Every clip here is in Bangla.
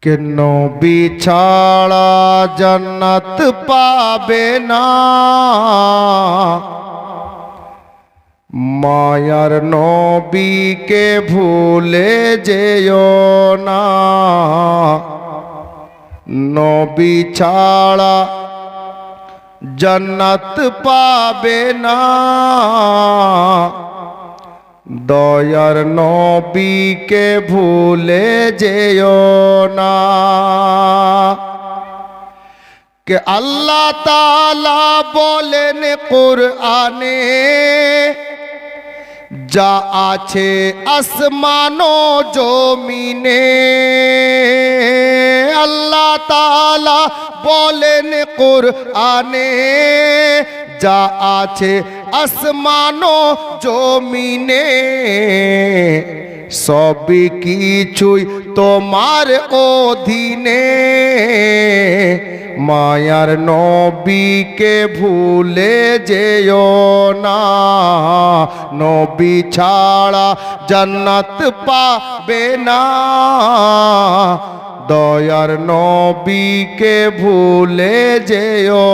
কে নবী ছাড়া জান্নাত পাবে না, মায়ার নবীকে ভুলে যেও না। নবী ছাড়া জান্নাত পাবে না, দয়ার নবীকে ভুলে যেও না। কে আল্লাহ তাআলা বলেন কুরআনে, যা আছে আসমান ও জমিনে। আল্লাহ তাআলা বলেন কুরআনে, যা আছে আসমান ও জমিনে, সবই কিছুই তোমার অধীনে। মায়ার নবীকে ভুলে যেও না, নবী ছাড়া জান্নাত পাবে না, দয়ার নবীকে ভুলে যেও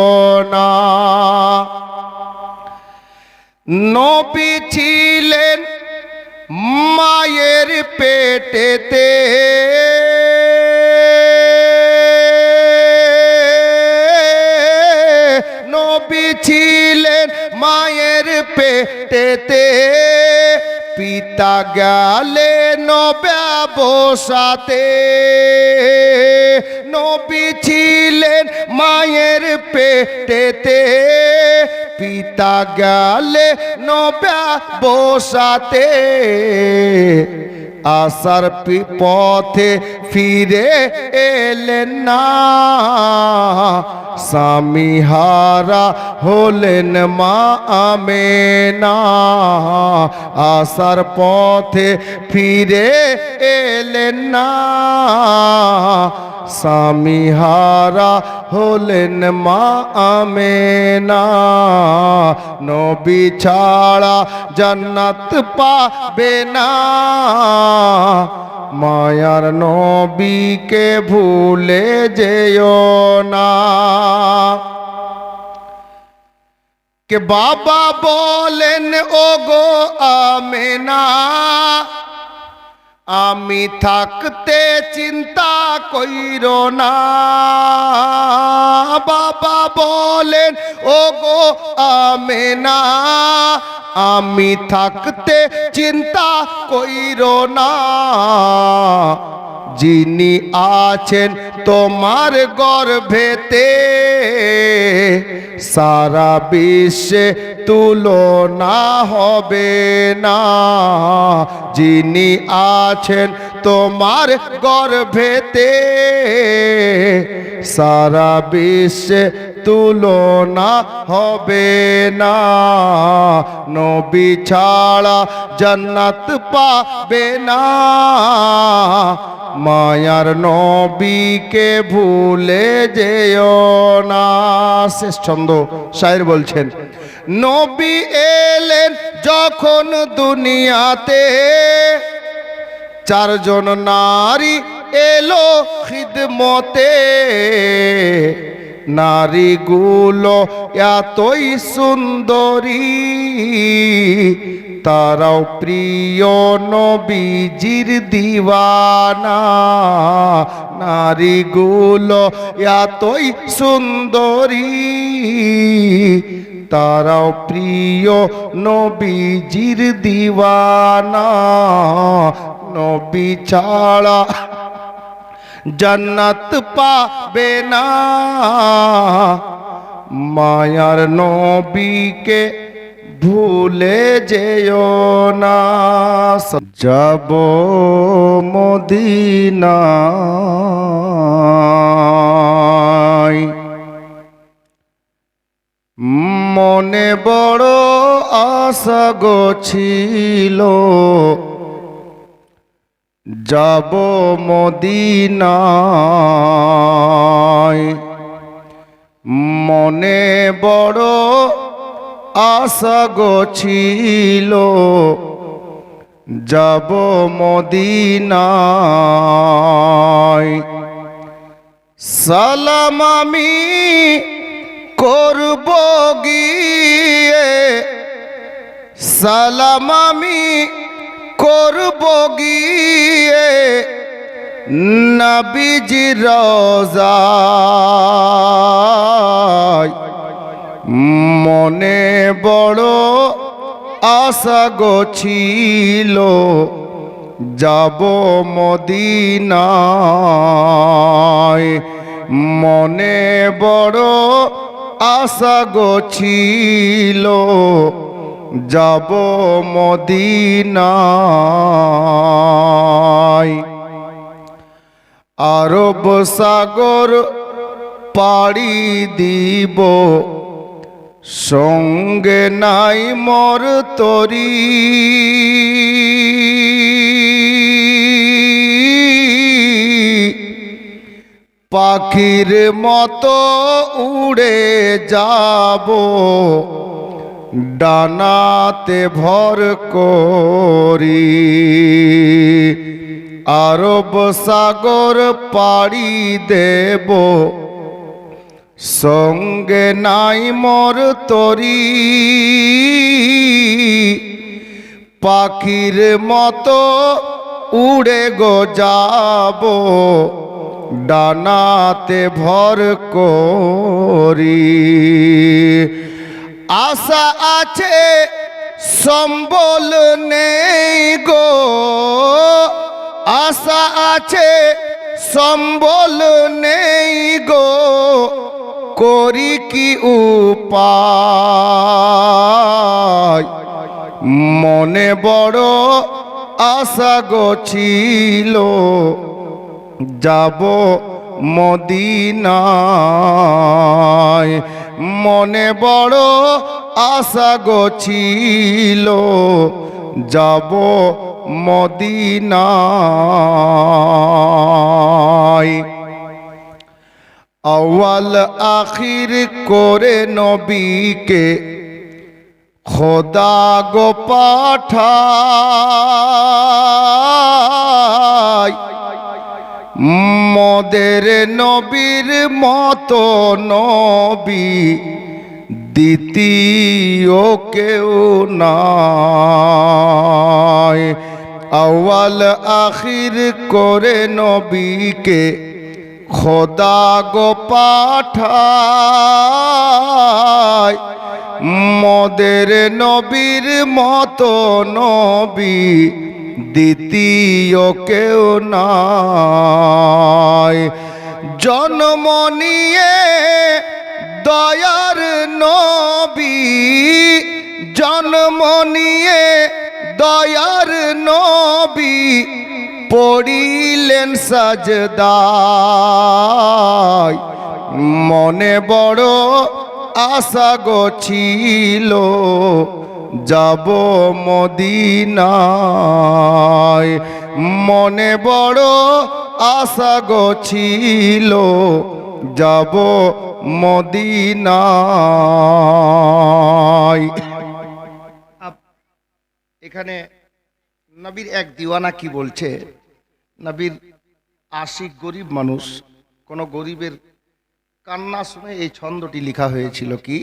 না। নবী ছিলেন মায়ের পেটেতে, নবী ছিলেন মায়ের পেটেতে, পিতা গেলেন ব্যবসাতে। নবী ছিলেন মায়ের পেটেতে, পিতা গেলেন ব্যবসাতে। আসার পথে ফিরে এলেন না, স্বামী হারা হলেন মা আমেনা। আসার পথে ফিরে এলেন না, স্বামী হারা হলেন মা আমেনা। নবী ছাড়া জান্নাত পাবে না, মায়ার নবীকে ভুলে যেও না। কে বাবা বলেন ওগো আমেনা, আমি থাকতে চিন্তা কইরো না। বাবা বলেন ওগো আমেনা, আমি থাকতে চিন্তা কইরো না। যিনি আছেন তোমার গর্ভেতে, সারা বিশ্বে তুলনা হবে না। যিনি আছেন তোমার গর্ভেতে, সারা বিশ্বে তুলনা হবে না। নবী ছাড়া জান্নাত পাবে না, মায়ার নবীকে ভুলে যেও না। শেষ ছন্দ শায়ের বলছেন, নবী এলেন যখন দুনিয়াতে, চারজন নারী এলো খিদমতে। নারীগুলো এতই সুন্দরী, তারাও প্রিয় নবীজির দিওয়ানা। নারীগুলো এতই সুন্দরী, তারাও প্রিয় নবীজির দিওয়ানা। নবী ছাড়া জান্নাত পাবে না, মায়ার নবীকে ভুলে যেও না। যাব মদিনায়, মনে বড় আশা গো ছিল, যাব মদিনায়। মনে বড় আশা গো ছিল, যাব মদিনায়। সালাম আমি করব গিয়ে, সালাম আমি করব গিয়ে নবীজির রওজায়। মনে বড় আশা গো ছিল যাব মদিনায়। মনে বড় আশা গো ছিল যাব মদিনায়। আরব সাগর পাড়ি দিব, সঙ্গে নাই মোর তরি। পাখির মতো উড়ে যাব ডানাতে ভর করি। আরব সাগর পাড়ি দেব, সঙ্গে নাই মোর তরি। পাখির মতো উড়ে গো যাব ডানাতে ভর করি। আশা আছে সম্বল নেই গো, আশা আছে সম্বল নেই গো, করি কি উপায়। মনে বড় আশা গো ছিল যাব মদিনায়। মনে বড় আশা গো ছিল যাব মদিনায়। আউয়াল আখির করে নবীকে খোদা গো পাঠায়। মোদের নবীর মতো নবী দ্বিতীয় কেউ নাই। আউয়াল আখির করে নবীকে খোদা গো পাঠায়। মোদের নবীর মতো নবী দ্বিতীয় কেউ নাই। জন্ম নিয়ে দয়ার নবী, জন্ম নিয়ে দয়ার নবী পড়িলেন সাজদায়। মনে বড় আশা গো ছিল যাব মদিনায়। মনে বড় আশা গো ছিল যাব মদিনায়। এখানে নবীর এক দিওয়ানা কি বলছে, নবীর আশিক গরিব মানুষ, কোন গরিবের কান্না শুনে এই ছন্দটি লেখা হয়েছিল কি,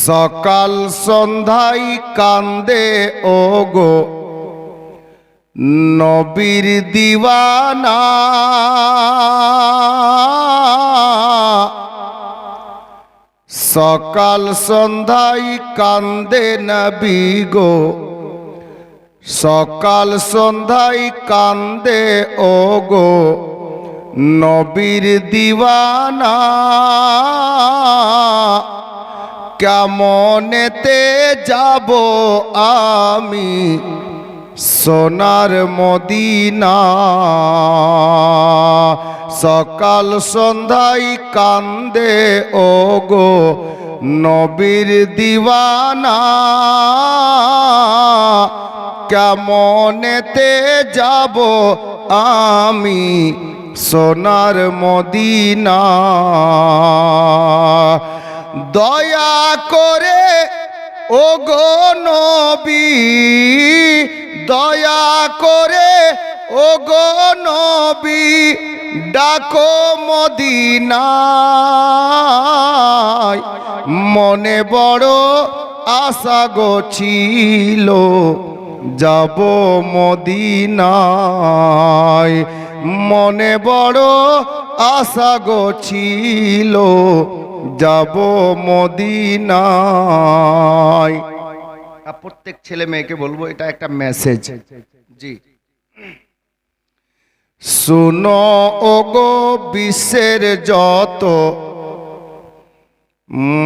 সকাল সন্ধ্যায় কান্দে ও গো নবীর দিওয়ানা। সকাল সন্ধ্যায় কান্দে নবী গো, সকাল সন্ধ্যায় কান্দে ও গো নবীর দিওয়ানা। কেমনেতে যাব আমি সোনার মদিনা। সকাল সন্ধ্যায় কান্দে ও গো নবীর দিওয়ানা। কেমনেতে যাব আমি সোনার মদিনা। দয়া করে ও গো নবী, দয়া করে ও গো নবী ডাকো মদিনায়, মনে বড় আশা গো ছিল যাব মদিনায়, মনে বড় আশা গো ছিল যাব মদিনায়। প্রত্যেক ছেলে মেয়েকে বলবো, এটা একটা মেসেজ। জি, শুনো ওগো বিশ্বের যত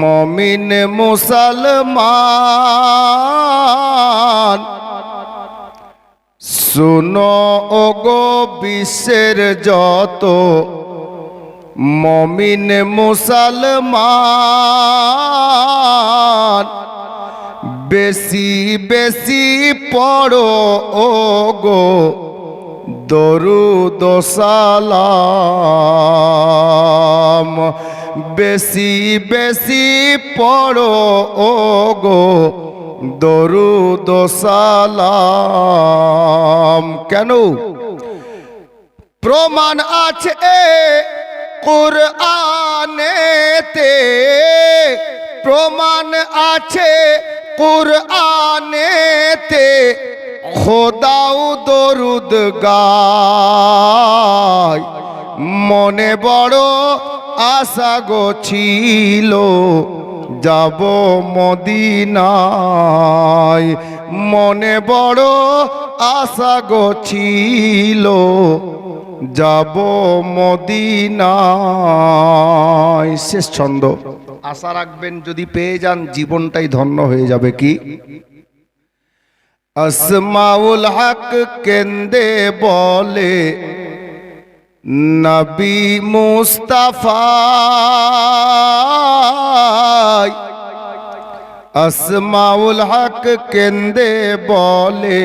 মুমিন মুসলমান, শুনো ওগো বিশ্বের যত মুমিন মুসলমান, বেশি বেশি পড়ো ওগো দরুদ ও সালাম, বেশি বেশি পড়ো ওগো দরুদ ও সালাম। কেন? প্রমাণ আছে কুরআনেতে, প্রমাণ আছে কুরআনেতে, খোদাও দরুদ গায়, মনে বড় আশা গো ছিল যাব মদিনায়, মনে বড় আশা গো ছিল যাব মদিনায়। শেষ ছন্দ। আশা রাখবেন যদি পেয়ে যান জীবনটাই ধন্য হয়ে যাবে। কি? আসমাউল হক কেন্দে বলে নবী মুস্তাফা, আসমাউল হক কেন্দে বলে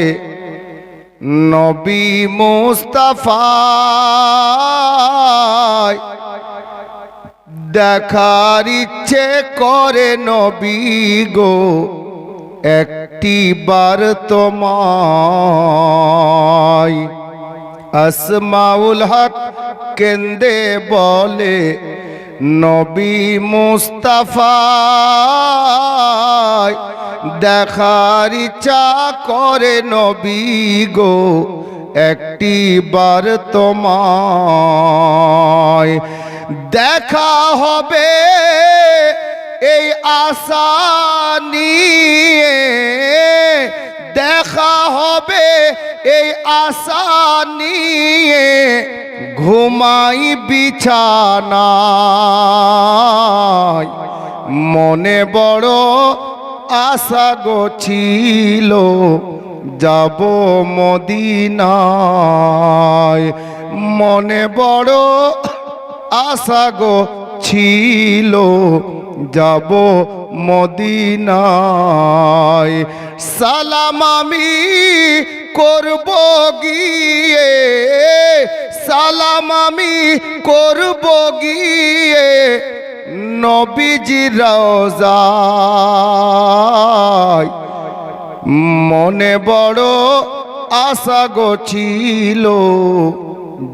নবী মুস্তাফা, দেখার ইচ্ছে করে নবী গো একটি বার তোমায়। আসমাউল হক কেন্দে বলে নবী মুস্তাফা, দেখার ইচ্ছা করে নবী গো একটি বার তোমায়। দেখা হবে এই আশা নিয়ে, দেখা হবে এই আশা নিয়ে, ঘুমাই বিছানায়, মনে বড় আশা গো ছিল যাব মদিনায়, মনে বড় আশা গো ছিল যাব মদিনায়। সালাম আমি করব গিয়ে, সালাম আমি করব গিয়ে নবীজি রওজায়, মনে বড় আশা গো ছিল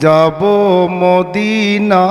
যাব মদিনা।